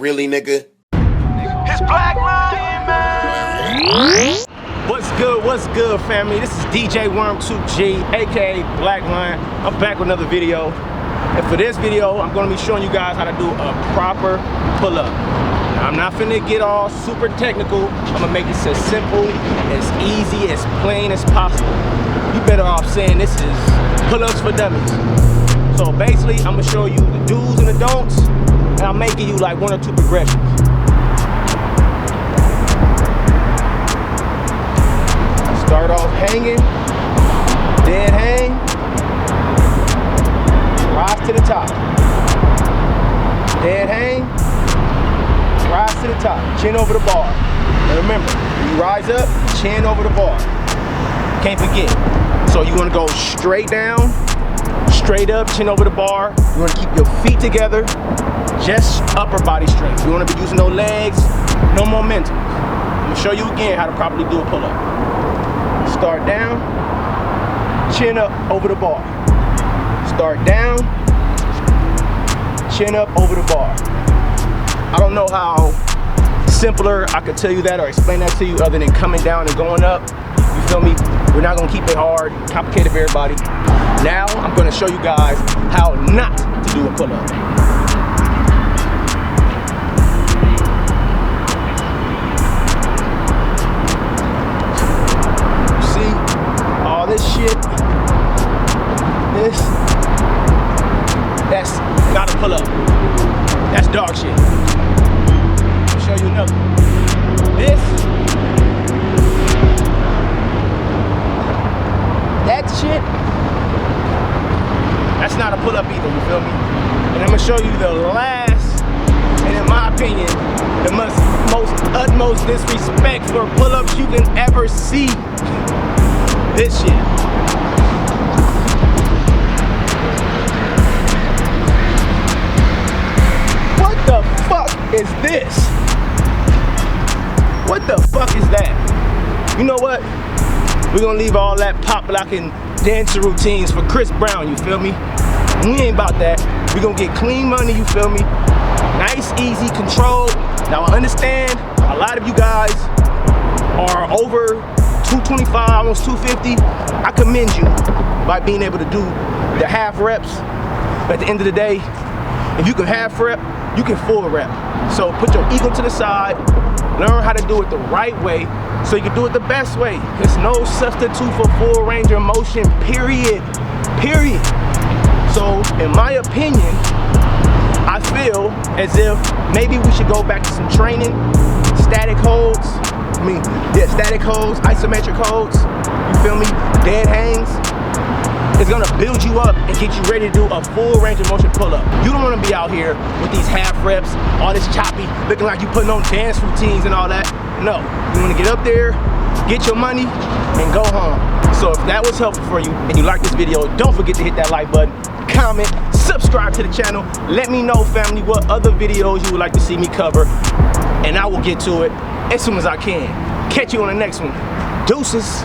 Really, nigga? It's Black Lion, man. What's good, family? This is DJ Worm2G, aka Black Lion. I'm back with another video. And for this video, I'm gonna be showing you guys how to do a proper pull-up. Now, I'm not finna get all super technical. I'm gonna make this as simple, as easy, as plain as possible. You better off saying this is pull-ups for dummies. So basically, I'm gonna show you the do's and the don'ts, and I'm making you like 1 or 2 progressions. Start off hanging, dead hang, rise to the top. Dead hang, rise to the top, chin over the bar. And remember, you rise up, chin over the bar. Can't forget. So you wanna go straight down, straight up, chin over the bar. You wanna keep your feet together, just upper body strength. You wanna be using no legs, no momentum. I'm gonna show you again how to properly do a pull-up. Start down, chin up over the bar. Start down, chin up over the bar. I don't know how simpler I could tell you that or explain that to you other than coming down and going up. You feel me? We're not gonna keep it hard, complicated for everybody. Now I'm gonna show you guys how not to do a pull-up. This shit, that's not a pull-up. That's dog shit. I'll show you another. That shit, that's not a pull-up either, you feel me? And I'm gonna show you the last, and in my opinion, the utmost disrespect for pull-ups you can ever see. This shit. What the fuck is this? What the fuck is that? You know what? We're gonna leave all that pop locking dancer routines for Chris Brown, you feel me? We ain't about that. We're gonna get clean money, you feel me? Nice, easy, controlled. Now I understand a lot of you guys are over 225, almost 250. I commend you by being able to do the half reps. But at the end of the day, if you can half rep, you can full rep. So put your ego to the side, learn how to do it the right way so you can do it the best way. There's no substitute for full range of motion, period. So in my opinion, I feel as if maybe we should go back to some training, static holds, static holds, isometric holds, you feel me? Dead hangs. It's gonna build you up and get you ready to do a full range of motion pull-up. You don't wanna be out here with these half reps, all this choppy, looking like you putting on dance routines and all that. No, you wanna get up there, get your money, and go home. So if that was helpful for you and you like this video, don't forget to hit that like button, comment, subscribe to the channel. Let me know, family, what other videos you would like to see me cover, and I will get to it as soon as I can. Catch you on the next one. Deuces.